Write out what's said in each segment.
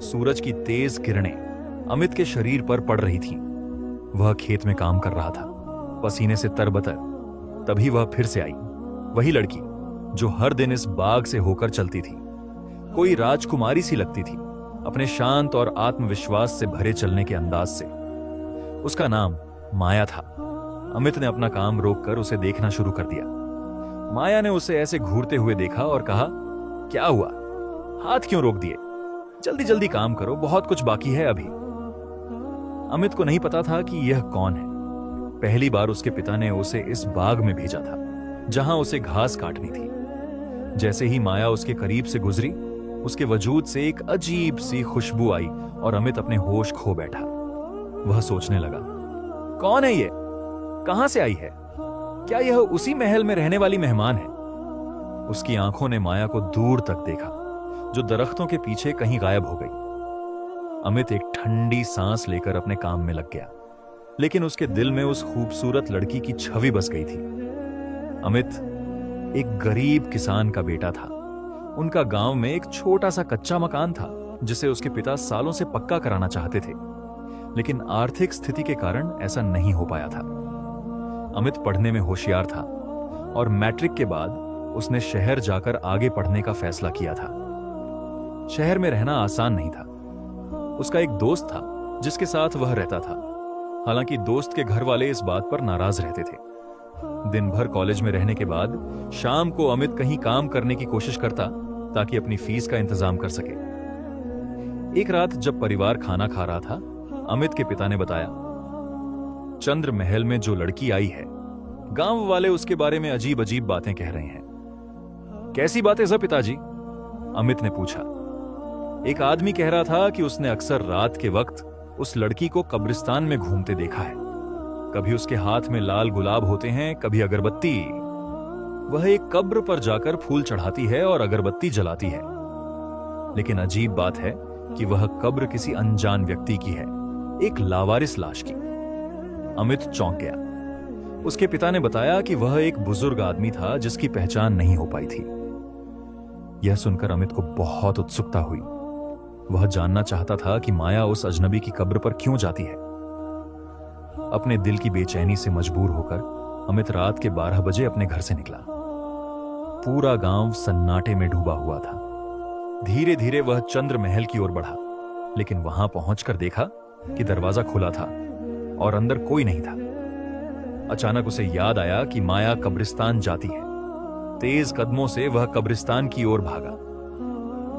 सूरज की तेज किरणें अमित के शरीर पर पड़ रही थीं। वह खेत में काम कर रहा था, पसीने से तरबतर। तभी वह फिर से आई, वही लड़की जो हर दिन इस बाग से होकर चलती थी। कोई राजकुमारी सी लगती थी, अपने शांत और आत्मविश्वास से भरे चलने के अंदाज से। उसका नाम माया था। अमित ने अपना काम रोककर उसे देखना शुरू कर दिया। माया ने उसे ऐसे घूरते हुए देखा और कहा, क्या हुआ, हाथ क्यों रोक दिए? जल्दी जल्दी काम करो, बहुत कुछ बाकी है अभी। अमित को नहीं पता था कि यह कौन है। पहली बार उसके पिता ने उसे इस बाग में भेजा था जहां उसे घास काटनी थी। जैसे ही माया उसके करीब से गुजरी, उसके वजूद से एक अजीब सी खुशबू आई और अमित अपने होश खो बैठा। वह सोचने लगा, कौन है ये, कहां से आई है? क्या यह उसी महल में रहने वाली मेहमान है? उसकी आंखों ने माया को दूर तक देखा, जो दरख्तों के पीछे कहीं गायब हो गई। अमित एक ठंडी सांस लेकर अपने काम में लग गया, लेकिन उसके दिल में उस खूबसूरत लड़की की छवि बस गई थी। अमित एक गरीब किसान का बेटा था। उनका गांव में एक छोटा सा कच्चा मकान था जिसे उसके पिता सालों से पक्का कराना चाहते थे, लेकिन आर्थिक स्थिति के कारण ऐसा नहीं हो पाया था। अमित पढ़ने में होशियार था और मैट्रिक के बाद उसने शहर जाकर आगे पढ़ने का फैसला किया था। शहर में रहना आसान नहीं था। उसका एक दोस्त था जिसके साथ वह रहता था। हालांकि दोस्त के घर वाले इस बात पर नाराज रहते थे। दिन भर कॉलेज में रहने के बाद शाम को अमित कहीं काम करने की कोशिश करता ताकि अपनी फीस का इंतजाम कर सके। एक रात जब परिवार खाना खा रहा था, अमित के पिता ने बताया, चंद्र महल में जो लड़की आई है, गांव वाले उसके बारे में अजीब अजीब बातें कह रहे हैं। कैसी बातें सर पिताजी? अमित ने पूछा। एक आदमी कह रहा था कि उसने अक्सर रात के वक्त उस लड़की को कब्रिस्तान में घूमते देखा है। कभी उसके हाथ में लाल गुलाब होते हैं, कभी अगरबत्ती। वह एक कब्र पर जाकर फूल चढ़ाती है और अगरबत्ती जलाती है। लेकिन अजीब बात है कि वह कब्र किसी अनजान व्यक्ति की है, एक लावारिस लाश की। अमित चौंक गया। उसके पिता ने बताया कि वह एक बुजुर्ग आदमी था जिसकी पहचान नहीं हो पाई थी। यह सुनकर अमित को बहुत उत्सुकता हुई। वह जानना चाहता था कि माया उस अजनबी की कब्र पर क्यों जाती है। अपने दिल की बेचैनी से मजबूर होकर अमित रात के 12 बजे अपने घर से निकला। पूरा गांव सन्नाटे में डूबा हुआ था। धीरे धीरे वह चंद्र महल की ओर बढ़ा, लेकिन वहां पहुंचकर देखा कि दरवाजा खुला था और अंदर कोई नहीं था। अचानक उसे याद आया कि माया कब्रिस्तान जाती है। तेज कदमों से वह कब्रिस्तान की ओर भागा।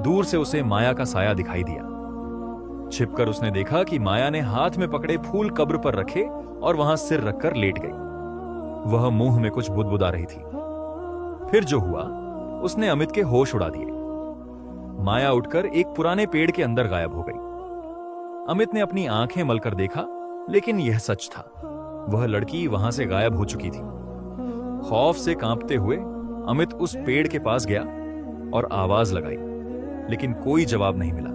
दूर से उसे माया का साया दिखाई दिया। छिपकर उसने देखा कि माया ने हाथ में पकड़े फूल कब्र पर रखे और वहां सिर रखकर लेट गई। वह मुंह में कुछ बुदबुदा रही थी। फिर जो हुआ, उसने अमित के होश उड़ा दिए। माया उठकर एक पुराने पेड़ के अंदर गायब हो गई। अमित ने अपनी आंखें मलकर देखा, लेकिन यह सच था। वह लड़की वहां से गायब हो चुकी थी। खौफ से कांपते हुए अमित उस पेड़ के पास गया और आवाज लगाई, लेकिन कोई जवाब नहीं मिला।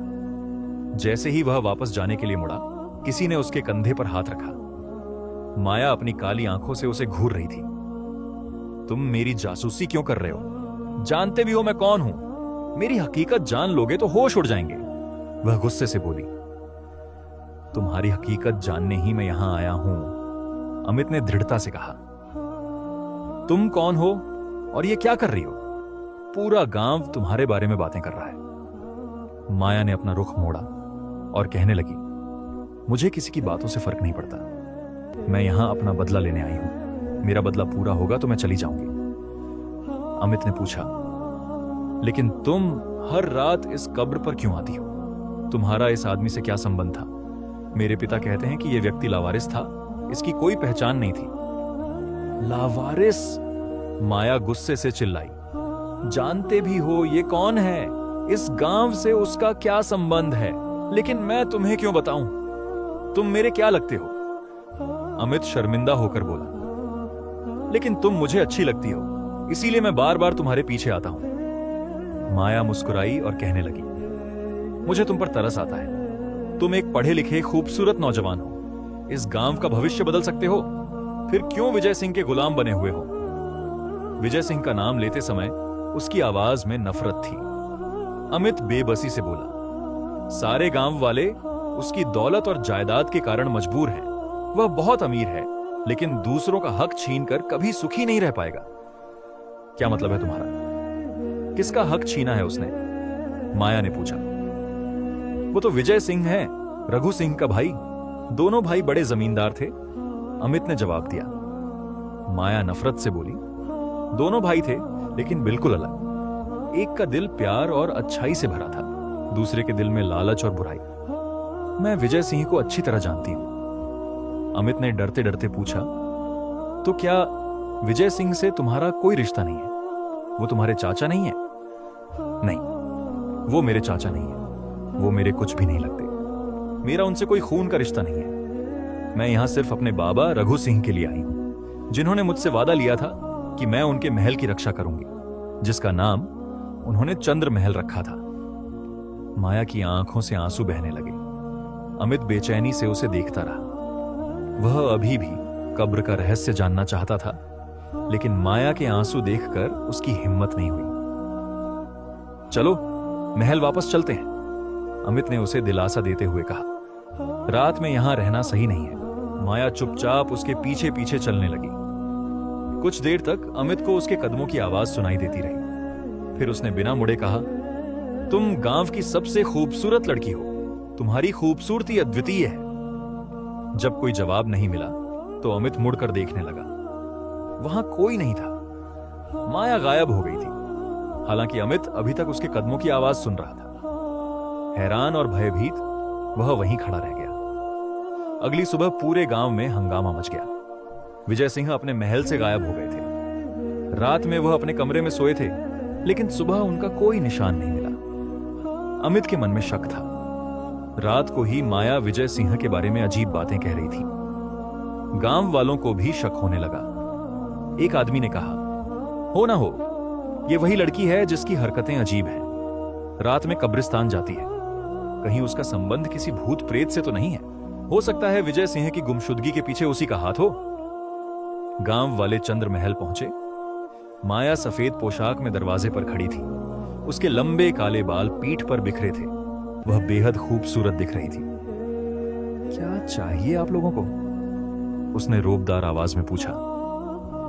जैसे ही वह वापस जाने के लिए मुड़ा, किसी ने उसके कंधे पर हाथ रखा। माया अपनी काली आंखों से उसे घूर रही थी। तुम मेरी जासूसी क्यों कर रहे हो? जानते भी हो मैं कौन हूं। मेरी हकीकत जान लोगे तो होश उड़ जाएंगे। वह गुस्से से बोली। तुम्हारी हकीकत जानने ही मैं यहां आया हूं, अमित ने दृढ़ता से कहा। तुम कौन हो और ये क्या कर रही हो? पूरा गांव तुम्हारे बारे में बातें कर रहा है। माया ने अपना रुख मोड़ा और कहने लगी, मुझे किसी की बातों से फर्क नहीं पड़ता। मैं यहां अपना बदला लेने आई हूं। मेरा बदला पूरा होगा तो मैं चली जाऊंगी। अमित ने पूछा, लेकिन तुम हर रात इस कब्र पर क्यों आती हो? तुम्हारा इस आदमी से क्या संबंध था? मेरे पिता कहते हैं कि यह व्यक्ति लावारिस था, इसकी कोई पहचान नहीं थी। लावारिस? माया गुस्से से चिल्लाई। जानते भी हो ये कौन है? इस गांव से उसका क्या संबंध है? लेकिन मैं तुम्हें क्यों बताऊं? तुम मेरे क्या लगते हो? अमित शर्मिंदा होकर बोला, लेकिन तुम मुझे अच्छी लगती हो, इसीलिए मैं बार बार तुम्हारे पीछे आता हूं। माया मुस्कुराई और कहने लगी, मुझे तुम पर तरस आता है। तुम एक पढ़े लिखे खूबसूरत नौजवान हो, इस गांव का भविष्य बदल सकते हो, फिर क्यों विजय सिंह के गुलाम बने हुए हो? विजय सिंह का नाम लेते समय उसकी आवाज में नफरत थी। अमित बेबसी से बोला, सारे गांव वाले उसकी दौलत और जायदाद के कारण मजबूर हैं। वह बहुत अमीर है, लेकिन दूसरों का हक छीनकर कभी सुखी नहीं रह पाएगा। क्या मतलब है तुम्हारा? किसका हक छीना है उसने? माया ने पूछा। वो तो विजय सिंह है, रघु सिंह का भाई। दोनों भाई बड़े जमींदार थे, अमित ने जवाब दिया। माया नफरत से बोली, दोनों भाई थे लेकिन बिल्कुल अलग। एक का दिल प्यार और अच्छाई से भरा था, दूसरे के दिल में लालच और बुराई। मैं विजय सिंह को अच्छी तरह जानती हूं। अमित ने डरते डरते पूछा, तो क्या विजय सिंह से तुम्हारा कोई रिश्ता नहीं है? वो तुम्हारे चाचा नहीं है? नहीं, वो मेरे चाचा नहीं है। वो मेरे कुछ भी नहीं लगते। मेरा उनसे कोई खून का रिश्ता नहीं है। मैं यहां सिर्फ अपने बाबा रघु सिंह के लिए आई हूं, जिन्होंने मुझसे वादा लिया था कि मैं उनके महल की रक्षा करूंगी, जिसका नाम उन्होंने चंद्र महल रखा था। माया की आंखों से आंसू बहने लगे। अमित बेचैनी से उसे देखता रहा। वह अभी भी कब्र का रहस्य जानना चाहता था, लेकिन माया के आंसू देखकर उसकी हिम्मत नहीं हुई। चलो महल वापस चलते हैं, अमित ने उसे दिलासा देते हुए कहा। रात में यहां रहना सही नहीं है। माया चुपचाप उसके पीछे पीछे चलने लगी। कुछ देर तक अमित को उसके कदमों की आवाज सुनाई देती रही। फिर उसने बिना मुड़े कहा, तुम गांव की सबसे खूबसूरत लड़की हो, तुम्हारी खूबसूरती अद्वितीय है। जब कोई जवाब नहीं मिला तो अमित मुड़कर देखने लगा। वहां कोई नहीं था। माया गायब हो गई थी। हालांकि अमित अभी तक उसके कदमों की आवाज सुन रहा था। हैरान और भयभीत वह वहीं खड़ा रह गया। अगली सुबह पूरे गांव में हंगामा मच गया। विजय सिंह अपने महल से गायब हो गए थे। रात में वह अपने कमरे में सोए थे, लेकिन सुबह उनका कोई निशान नहीं मिला। अमित के मन में शक था। रात को ही माया विजय सिंह के बारे में अजीब बातें कह रही थी। गांव वालों को भी शक होने लगा। एक आदमी ने कहा, हो ना हो, यह वही लड़की है जिसकी हरकतें अजीब हैं। रात में कब्रिस्तान जाती है। कहीं उसका संबंध किसी भूत प्रेत से तो नहीं है? हो सकता है विजय सिंह की गुमशुदगी के पीछे उसी का हाथ हो। गांव वाले चंद्र महल पहुंचे। माया सफेद पोशाक में दरवाजे पर खड़ी थी। उसके लंबे काले बाल पीठ पर बिखरे थे। वह बेहद खूबसूरत दिख रही थी। क्या चाहिए आप लोगों को? उसने रोबदार आवाज में पूछा।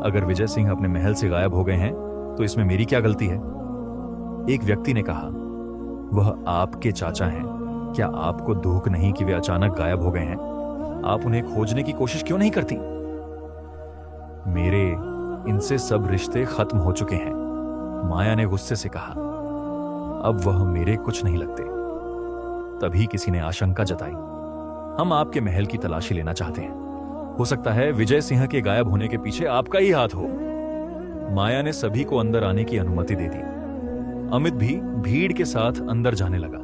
अगर विजय सिंह अपने महल से गायब हो गए हैं तो इसमें मेरी क्या गलती है? एक व्यक्ति ने कहा, वह आपके चाचा हैं। क्या आपको दुख नहीं कि वे अचानक गायब हो गए हैं? आप उन्हें खोजने की कोशिश क्यों नहीं करती? मेरे इनसे सब रिश्ते खत्म हो चुके हैं, माया ने गुस्से से कहा। अब वह मेरे कुछ नहीं लगते। तभी किसी ने आशंका जताई, हम आपके महल की तलाशी लेना चाहते हैं। हो सकता है विजय सिंह के गायब होने के पीछे आपका ही हाथ हो। माया ने सभी को अंदर आने की अनुमति दे दी। अमित भी भीड़ के साथ अंदर जाने लगा।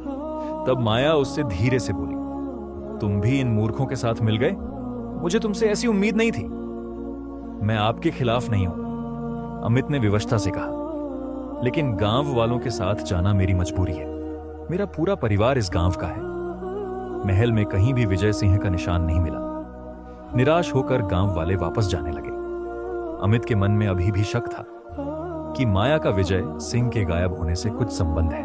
तब माया उससे धीरे से बोली, तुम भी इन मूर्खों के साथ मिल गए? मुझे तुमसे ऐसी उम्मीद नहीं थी। मैं आपके खिलाफ नहीं हूं, अमित ने विवशता से कहा, लेकिन गांव वालों के साथ जाना मेरी मजबूरी है। मेरा पूरा परिवार इस गांव का है। महल में कहीं भी विजय सिंह का निशान नहीं मिला। निराश होकर गांव वाले वापस जाने लगे। अमित के मन में अभी भी शक था कि माया का विजय सिंह के गायब होने से कुछ संबंध है।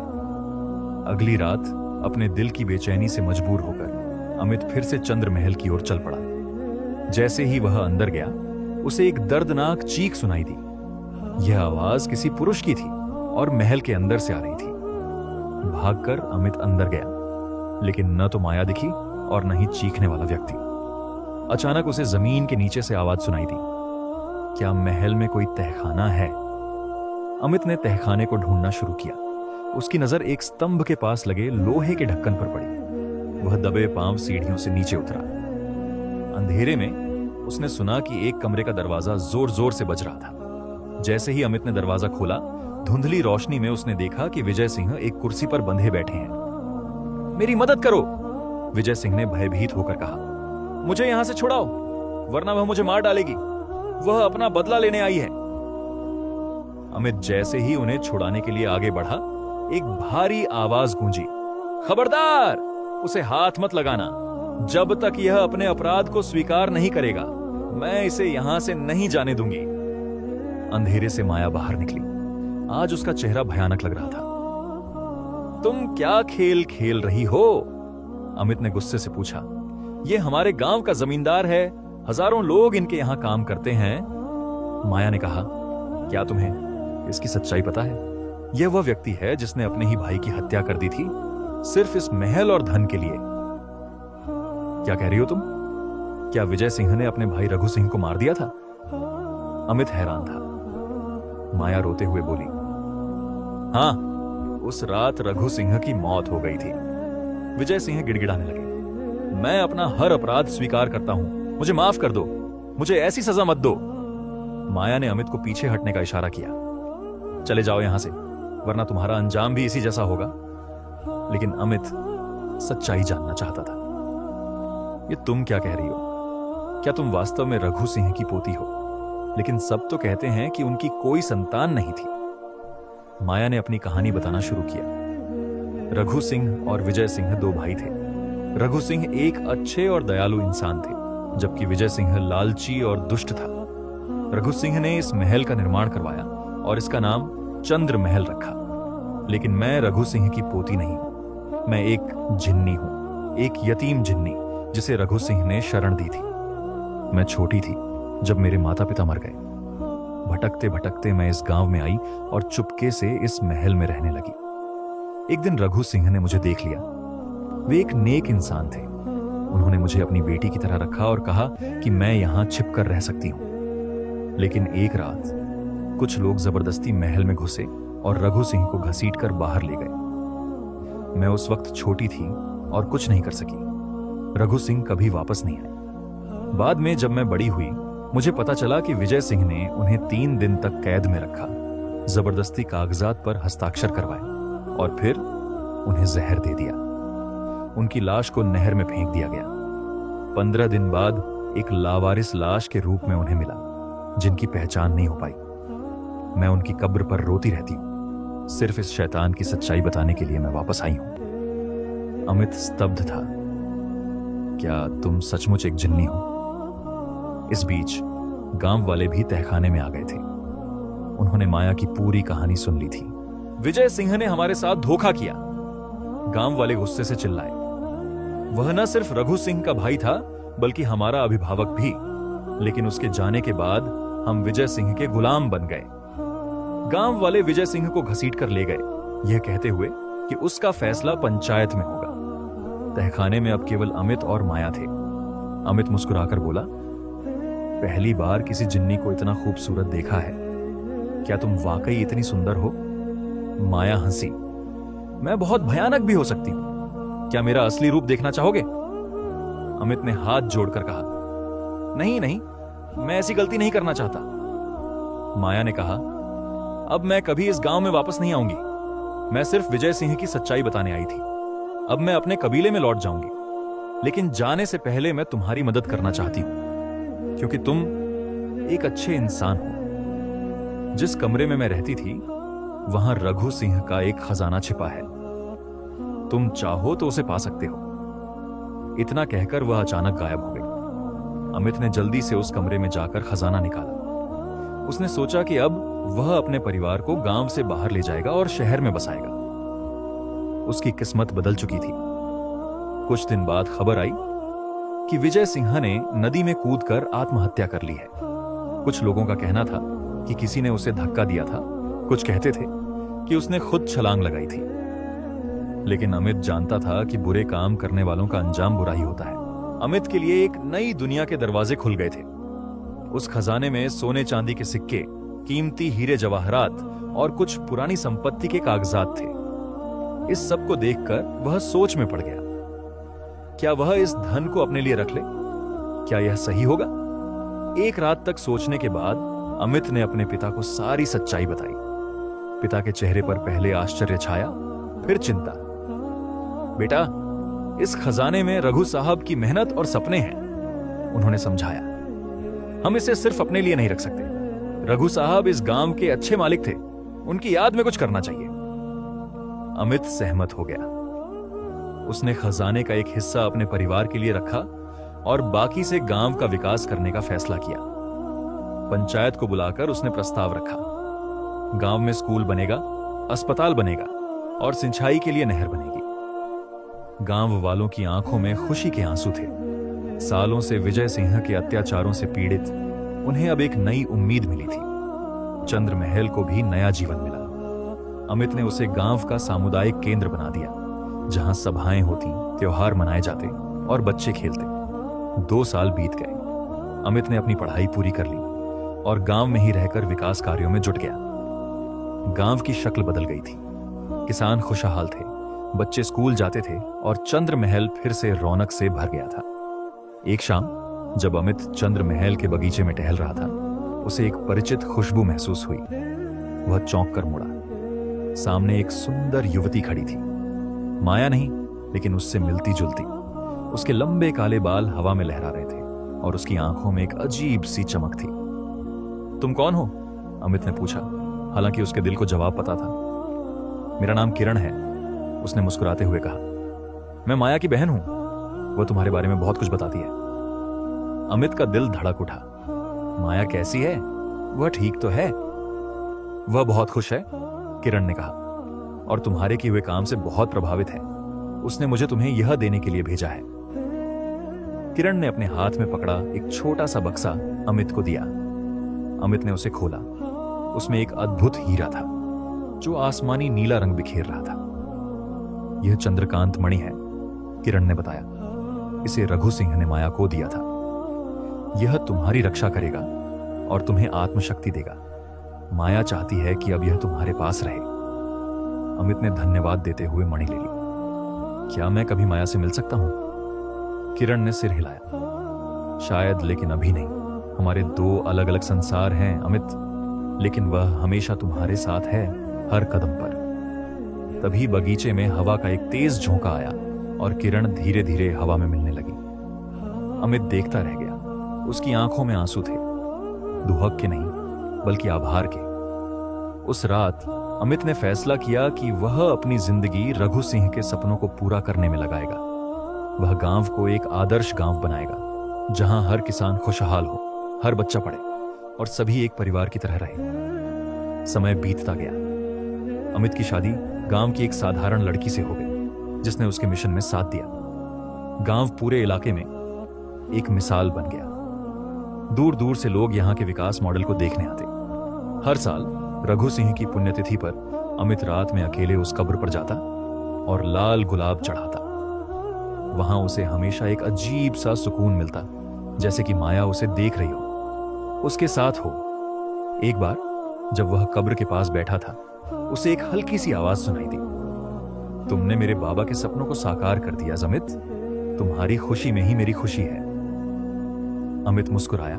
अगली रात अपने दिल की बेचैनी से मजबूर होकर अमित फिर से चंद्र महल की ओर चल पड़ा। जैसे ही वह अंदर गया, उसे एक दर्दनाक चीख सुनाई दी। यह आवाज किसी पुरुष की थी और महल के अंदर से आ रही थी। भागकर अमित अंदर गया, लेकिन न तो माया दिखी और न ही चीखने वाला व्यक्ति। अचानक उसे जमीन के नीचे से आवाज सुनाई दी, क्या महल में कोई तहखाना है? अमित ने तहखाने को ढूंढना शुरू किया। उसकी नजर एक स्तंभ के पास लगे लोहे के ढक्कन पर पड़ी। वह दबे पांव सीढ़ियों से नीचे उतरा। अंधेरे में उसने सुना कि एक कमरे का दरवाजा जोर जोर से बज रहा था। जैसे ही अमित ने दरवाजा खोला, धुंधली रोशनी में उसने देखा कि विजय सिंह एक कुर्सी पर बंधे बैठे हैं। मेरी मदद करो, विजय सिंह ने भयभीत होकर कहा। मुझे यहां से छुड़ाओ, वरना वह मुझे मार डालेगी। वह अपना बदला लेने आई है। अमित जैसे ही उन्हें छुड़ाने के लिए आगे बढ़ा, एक भारी आवाज गूंजी, खबरदार, उसे हाथ मत लगाना। जब तक यह अपने अपराध को स्वीकार नहीं करेगा, मैं इसे यहां से नहीं जाने दूंगी। अंधेरे से माया बाहर निकली। आज उसका चेहरा भयानक लग रहा था। तुम क्या खेल खेल रही हो? अमित ने गुस्से से पूछा। ये हमारे गांव का जमींदार है, हजारों लोग इनके यहां काम करते हैं। माया ने कहा, क्या तुम्हें इसकी सच्चाई पता है? यह वह व्यक्ति है जिसने अपने ही भाई की हत्या कर दी थी, सिर्फ इस महल और धन के लिए। क्या कह रही हो तुम? क्या विजय सिंह ने अपने भाई रघु सिंह को मार दिया था? अमित हैरान था। माया रोते हुए बोली, हां, उस रात रघु सिंह की मौत हो गई थी। विजय सिंह गिड़गिड़ाने लगे, मैं अपना हर अपराध स्वीकार करता हूं, मुझे माफ कर दो, मुझे ऐसी सजा मत दो। माया ने अमित को पीछे हटने का इशारा किया। चले जाओ यहां से, वरना तुम्हारा अंजाम भी इसी जैसा होगा। लेकिन अमित सच्चाई जानना चाहता था। ये तुम क्या कह रही हो? क्या तुम वास्तव में रघु सिंह की पोती हो? लेकिन सब तो कहते हैं कि उनकी कोई संतान नहीं थी। माया ने अपनी कहानी बताना शुरू किया। रघु सिंह और विजय सिंह दो भाई थे। रघु सिंह एक अच्छे और दयालु इंसान थे, जबकि विजय सिंह लालची और दुष्ट था। रघु सिंह ने इस महल का निर्माण करवाया और इसका नाम चंद्र महल रखा। लेकिन मैं रघु सिंह की पोती नहीं हूं। मैं एक जिन्नी हूं, एक यतीम जिन्नी जिसे रघु सिंह ने शरण दी थी। मैं छोटी थी जब मेरे माता पिता मर गए। भटकते भटकते मैं इस गांव में आई और चुपके से इस महल में रहने लगी। एक दिन रघु सिंह ने मुझे देख लिया। वे एक नेक इंसान थे। उन्होंने मुझे अपनी बेटी की तरह रखा और कहा कि मैं यहां छिपकर रह सकती हूं। लेकिन एक रात कुछ लोग जबरदस्ती महल में घुसे और रघु सिंह को घसीटकर बाहर ले गए। मैं उस वक्त छोटी थी और कुछ नहीं कर सकी। रघु सिंह कभी वापस नहीं आए। बाद में जब मैं बड़ी हुई, मुझे पता चला कि विजय सिंह ने उन्हें 3 दिन तक कैद में रखा, जबरदस्ती कागजात पर हस्ताक्षर करवाए और फिर उन्हें जहर दे दिया। उनकी लाश को नहर में फेंक दिया गया। 15 दिन बाद एक लावारिस लाश के रूप में उन्हें मिला, जिनकी पहचान नहीं हो पाई। मैं उनकी कब्र पर रोती रहती हूं। सिर्फ इस शैतान की सच्चाई बताने के लिए मैं वापस आई हूं। अमित स्तब्ध था। क्या तुम सचमुच एक जिन्नी हो? इस बीच गांव वाले भी तहखाने में आ गए थे। उन्होंने माया की पूरी कहानी सुन ली थी। विजय सिंह ने हमारे साथ धोखा किया। गांव वाले गुस्से से चिल्लाए। वह न सिर्फ रघु सिंह का भाई था, बल्कि हमारा अभिभावक भी। लेकिन उसके जाने के बाद हम विजय सिंह के गुलाम बन गए। गांव वाले विजय सिंह को घसीट कर ले गए, यह कहते हुए कि उसका फैसला पंचायत में होगा। तहखाने में अब केवल अमित और माया थे। अमित मुस्कुराकर बोला, पहली बार किसी जिन्नी को इतना खूबसूरत देखा है। क्या तुम वाकई इतनी सुंदर हो? माया हंसी। मैं बहुत भयानक भी हो सकती हूं। क्या मेरा असली रूप देखना चाहोगे? अमित ने हाथ जोड़कर कहा, नहीं नहीं, मैं ऐसी गलती नहीं करना चाहता। माया ने कहा, अब मैं कभी इस गांव में वापस नहीं आऊंगी। मैं सिर्फ विजय सिंह की सच्चाई बताने आई थी। अब मैं अपने कबीले में लौट जाऊंगी। लेकिन जाने से पहले मैं तुम्हारी मदद करना चाहती हूं, क्योंकि तुम एक अच्छे इंसान हो। जिस कमरे में मैं रहती थी, वहां रघु सिंह का एक खजाना छिपा है। तुम चाहो तो उसे पा सकते हो। इतना कहकर वह अचानक गायब हो गई। अमित ने जल्दी से उस कमरे में जाकर खजाना निकाला। उसने सोचा कि अब वह अपने परिवार को गांव से बाहर ले जाएगा और शहर में बसाएगा। उसकी किस्मत बदल चुकी थी। कुछ दिन बाद खबर आई कि विजय सिंह ने नदी में कूदकर आत्महत्या कर ली है। कुछ लोगों का कहना था कि किसी ने उसे धक्का दिया था। कुछ कहते थे कि उसने खुद छलांग लगाई थी। लेकिन अमित जानता था कि बुरे काम करने वालों का अंजाम बुरा ही होता है। अमित के लिए एक नई दुनिया के दरवाजे खुल गए थे। उस खजाने में सोने चांदी के सिक्के, कीमती हीरे जवाहरात और कुछ पुरानी संपत्ति के कागजात थे। इस सब को देखकर वह सोच में पड़ गया। क्या वह इस धन को अपने लिए रख ले? क्या यह सही होगा? एक रात तक सोचने के बाद अमित ने अपने पिता को सारी सच्चाई बताई। पिता के चेहरे पर पहले आश्चर्य छाया, फिर चिंता। बेटा, इस खजाने में रघु साहब की मेहनत और सपने हैं, उन्होंने समझाया। हम इसे सिर्फ अपने लिए नहीं रख सकते। रघु साहब इस गांव के अच्छे मालिक थे, उनकी याद में कुछ करना चाहिए। अमित सहमत हो गया। उसने खजाने का एक हिस्सा अपने परिवार के लिए रखा और बाकी से गांव का विकास करने का फैसला किया। पंचायत को बुलाकर उसने प्रस्ताव रखा। गांव में स्कूल बनेगा, अस्पताल बनेगा, और सिंचाई के लिए नहर बनेगी। गांव वालों की आंखों में खुशी के आंसू थे। सालों से विजय सिंह के अत्याचारों से पीड़ित उन्हें अब एक नई उम्मीद मिली थी। चंद्र महल को भी नया जीवन मिला। अमित ने उसे गांव का सामुदायिक केंद्र बना दिया, जहां सभाएं होती, त्योहार मनाए जाते और बच्चे खेलते। 2 साल बीत गए। अमित ने अपनी पढ़ाई पूरी कर ली और गांव में ही रहकर विकास कार्यों में जुट गया। गांव की शक्ल बदल गई थी। किसान खुशहाल थे, बच्चे स्कूल जाते थे और चंद्र महल फिर से रौनक से भर गया था। एक शाम जब अमित चंद्र महल के बगीचे में टहल रहा था, उसे एक परिचित खुशबू महसूस हुई। वह चौंक कर मुड़ा। सामने एक सुंदर युवती खड़ी थी। माया नहीं, लेकिन उससे मिलती जुलती। उसके लंबे काले बाल हवा में लहरा रहे थे और उसकी आंखों में एक अजीब सी चमक थी। तुम कौन हो? अमित ने पूछा, हालांकि उसके दिल को जवाब पता था। मेरा नाम किरण है, उसने मुस्कुराते हुए कहा। मैं माया की बहन हूं, वह तुम्हारे बारे में बहुत कुछ बताती है। अमित का दिल धड़क उठा। माया कैसी है? वह ठीक तो है। वह बहुत खुश है, किरण ने कहा, और तुम्हारे किए हुए काम से बहुत प्रभावित है। उसने मुझे तुम्हें यह देने के लिए भेजा है। किरण ने अपने हाथ में पकड़ा एक छोटा सा बक्सा अमित को दिया। अमित ने उसे खोला। उसमें एक अद्भुत हीरा था जो आसमानी नीला रंग बिखेर रहा था। यह चंद्रकांत मणि है, किरण ने बताया। इसे रघु सिंह ने माया को दिया था। यह तुम्हारी रक्षा करेगा और तुम्हें आत्मशक्ति देगा। माया चाहती है कि अब यह तुम्हारे पास रहे। अमित ने धन्यवाद देते हुए मणि ले ली। क्या मैं कभी माया से मिल सकता हूं? किरण ने सिर हिलाया। शायद, लेकिन अभी नहीं। हमारे 2 अलग अलग संसार हैं अमित, लेकिन वह हमेशा तुम्हारे साथ है, हर कदम पर। तभी बगीचे में हवा का एक तेज झोंका आया और किरण धीरे धीरे हवा में मिलने लगी। अमित देखता रह गया। उसकी आंखों में आंसू थे, दुहक के नहीं बल्कि आभार के। उस रात अमित ने फैसला किया कि वह अपनी जिंदगी रघु सिंह के सपनों को पूरा करने में लगाएगा। वह गांव को एक आदर्श गांव बनाएगा, जहां हर किसान खुशहाल हो, हर बच्चा पढ़े और सभी एक परिवार की तरह रहे। समय बीतता गया। अमित की शादी गांव की एक साधारण लड़की से हो गई, जिसने उसके मिशन में साथ दिया। गांव पूरे इलाके में एक मिसाल बन गया। दूर दूर से लोग यहां के विकास मॉडल को देखने आते। हर साल रघु सिंह की पुण्यतिथि पर अमित रात में अकेले उस कब्र पर जाता और लाल गुलाब चढ़ाता। वहां उसे हमेशा एक अजीब सा सुकून मिलता, जैसे कि माया उसे देख रही हो, उसके साथ हो। एक बार जब वह कब्र के पास बैठा था, उसे एक हल्की सी आवाज सुनाई दी। तुमने मेरे बाबा के सपनों को साकार कर दिया अमित। तुम्हारी खुशी में ही मेरी खुशी है। अमित मुस्कुराया।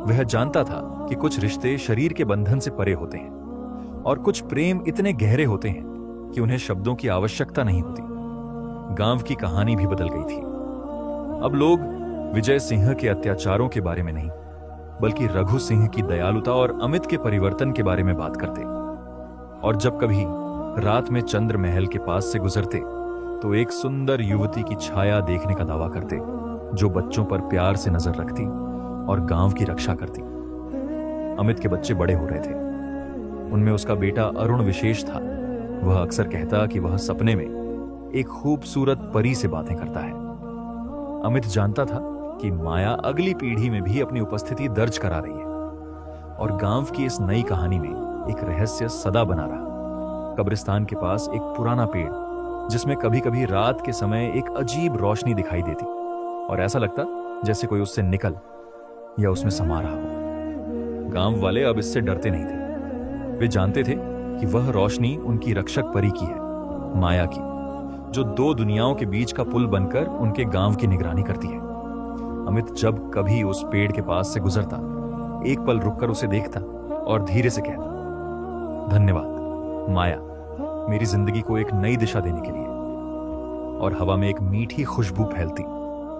वह जानता था कि कुछ रिश्ते शरीर के बंधन से परे होते हैं और कुछ प्रेम इतने गहरे होते हैं कि उन्हें शब्दों की आवश्यकता नहीं होती। गांव की कहानी भी बदल गई थी। अब लोग विजय सिंह के अत्याचारों के बारे में नहीं, बल्कि रघु सिंह की दयालुता और अमित के परिवर्तन के बारे में बात करते। और जब कभी रात में चंद्र महल के पास से गुजरते, तो एक सुंदर युवती की छाया देखने का दावा करते, जो बच्चों पर प्यार से नजर रखती और गांव की रक्षा करती। अमित के बच्चे बड़े हो रहे थे। उनमें उसका बेटा अरुण विशेष था। वह अक्सर कहता कि वह सपने में एक खूबसूरत परी से बातें करता है। अमित जानता था कि माया अगली पीढ़ी में भी अपनी उपस्थिति दर्ज करा रही है और गांव की इस नई कहानी में एक रहस्य सदा बना रहा। कब्रिस्तान के पास एक पुराना पेड़, जिसमें कभी कभी रात के समय एक अजीब रोशनी दिखाई देती और ऐसा लगता जैसे कोई उससे निकल या उसमें समा रहा हो। गांव वाले अब इससे डरते नहीं थे। वे जानते थे कि वह रोशनी उनकी रक्षक परी की है, माया की, जो 2 दुनियाओं के बीच का पुल बनकर उनके गांव की निगरानी करती है। अमित जब कभी उस पेड़ के पास से गुजरता, एक पल रुककर उसे देखता और धीरे से कहता, धन्यवाद माया, मेरी जिंदगी को एक नई दिशा देने के लिए। और हवा में एक मीठी खुशबू फैलती,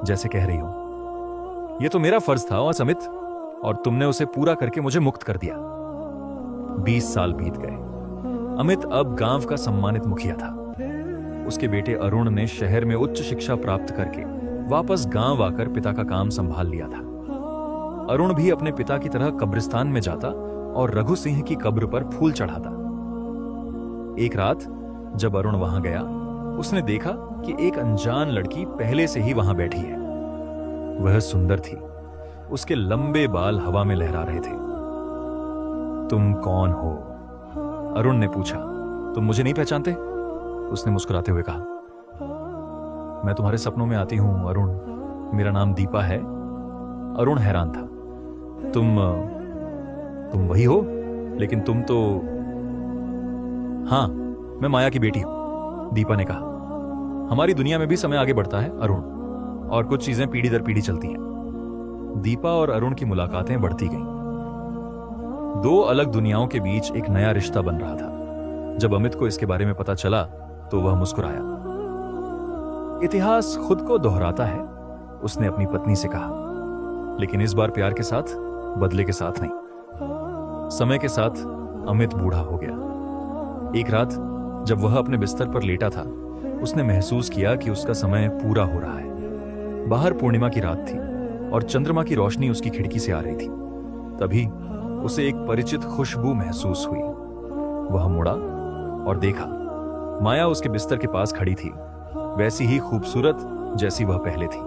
जैसे कह रही हो, यह तो मेरा फर्ज था अमित, और तुमने उसे पूरा करके मुझे मुक्त कर दिया। 20 साल बीत गए। अमित अब गांव का सम्मानित मुखिया था। उसके बेटे अरुण ने शहर में उच्च शिक्षा प्राप्त करके वापस गांव आकर पिता का काम संभाल लिया था। अरुण भी अपने पिता की तरह कब्रिस्तान में जाता और रघु सिंह की कब्र पर फूल चढ़ाता। एक रात जब अरुण वहां गया, उसने देखा कि एक अनजान लड़की पहले से ही वहां बैठी है। वह सुंदर थी, उसके लंबे बाल हवा में लहरा रहे थे। तुम कौन हो? अरुण ने पूछा। तुम मुझे नहीं पहचानते? उसने मुस्कुराते हुए कहा। मैं तुम्हारे सपनों में आती हूं अरुण, मेरा नाम दीपा है। अरुण हैरान था। तुम वही हो? लेकिन तुम तो... हाँ, मैं माया की बेटी हूं, दीपा ने कहा। हमारी दुनिया में भी समय आगे बढ़ता है अरुण, और कुछ चीजें पीढ़ी दर पीढ़ी चलती हैं। दीपा और अरुण की मुलाकातें बढ़ती गईं। दो अलग दुनियाओं के बीच एक नया रिश्ता बन रहा था। जब अमित को इसके बारे में पता चला तो वह मुस्कुराया। इतिहास खुद को दोहराता है, उसने अपनी पत्नी से कहा, लेकिन इस बार प्यार के साथ, बदले के साथ नहीं। समय के साथ अमित बूढ़ा हो गया। एक रात जब वह अपने बिस्तर पर लेटा था, उसने महसूस किया कि उसका समय पूरा हो रहा है। बाहर पूर्णिमा की रात थी और चंद्रमा की रोशनी उसकी खिड़की से आ रही थी। तभी उसे एक परिचित खुशबू महसूस हुई। वह मुड़ा और देखा, माया उसके बिस्तर के पास खड़ी थी, वैसी ही खूबसूरत जैसी वह पहले थी।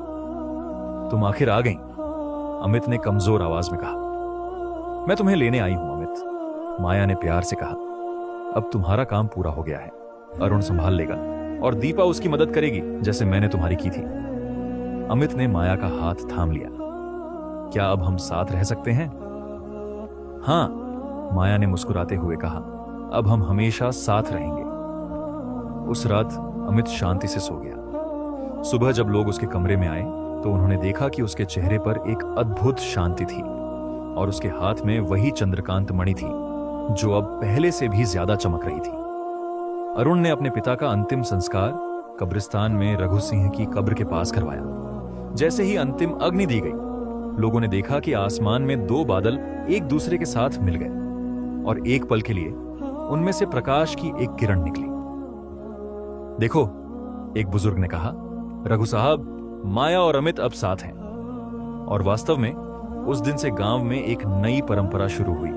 तुम आखिर आ गई, अमित ने कमजोर आवाज में कहा। मैं तुम्हें लेने आई हूं अमित, माया ने प्यार से कहा। अब तुम्हारा काम पूरा हो गया है, अरुण संभाल लेगा और दीपा उसकी मदद करेगी जैसे मैंने तुम्हारी की थी। अमित ने माया का हाथ थाम लिया। क्या अब हम साथ रह सकते हैं? हां, माया ने मुस्कुराते हुए कहा। अब हम हमेशा साथ रहेंगे। उस रात अमित शांति से सो गया। सुबह जब लोग उसके कमरे में आए तो उन्होंने देखा कि उसके चेहरे पर एक अद्भुत शांति थी और उसके हाथ में वही चंद्रकांत मणि थी जो अब पहले से भी ज्यादा चमक रही थी। अरुण ने अपने पिता का अंतिम संस्कार कब्रिस्तान में रघु सिंह की कब्र के पास करवाया। जैसे ही अंतिम अग्नि दी गई, लोगों ने देखा कि आसमान में दो बादल एक दूसरे के साथ मिल गए और एक पल के लिए उनमें से प्रकाश की एक किरण निकली। देखो, एक बुजुर्ग ने कहा, रघु साहब, माया और अमित अब साथ हैं। और वास्तव में उस दिन से गांव में एक नई परंपरा शुरू हुई।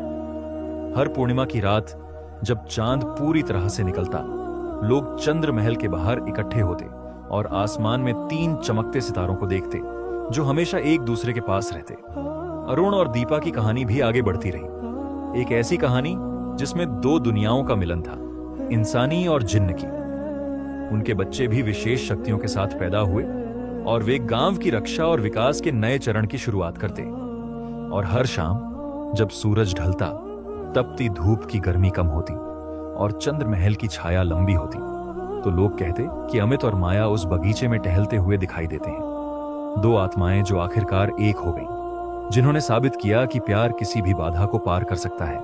हर पूर्णिमा की रात जब चांद पूरी तरह से निकलता, लोग चंद्र महल के बाहर इकट्ठे होते और आसमान में 3 चमकते सितारों को देखते जो हमेशा एक दूसरे के पास रहते। अरुण और दीपा की कहानी भी आगे बढ़ती रही। एक ऐसी कहानी जिसमें 2 दुनियाओं का मिलन था, इंसानी और जिन्न की। उनके बच्चे भी विशेष शक्तियों के साथ पैदा हुए और वे गांव की रक्षा और विकास के नए चरण की शुरुआत करते। और हर शाम जब सूरज ढलता, तपती धूप की गर्मी कम होती और चंद्र महल की छाया लंबी होती, तो लोग कहते कि अमित और माया उस बगीचे में टहलते हुए दिखाई देते हैं। 2 आत्माएं जो आखिरकार एक हो गईं, जिन्होंने साबित किया कि प्यार किसी भी बाधा को पार कर सकता है,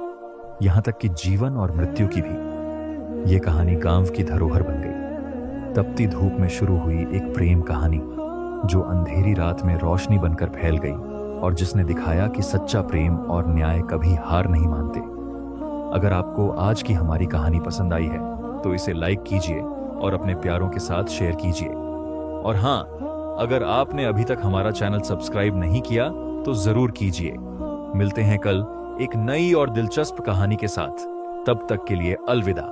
यहां तक कि जीवन और मृत्यु की भी। ये कहानी गांव की धरोहर बन गई। तपती धूप में शुरू हुई एक प्रेम कहानी जो अंधेरी रात में रोशनी बनकर फैल गई और जिसने दिखाया कि सच्चा प्रेम और न्याय कभी हार नहीं मानते। अगर आपको आज की हमारी कहानी पसंद आई है तो इसे लाइक कीजिए और अपने प्यारों के साथ शेयर कीजिए। और हां, अगर आपने अभी तक हमारा चैनल सब्सक्राइब नहीं किया तो जरूर कीजिए। मिलते हैं कल एक नई और दिलचस्प कहानी के साथ। तब तक के लिए अलविदा।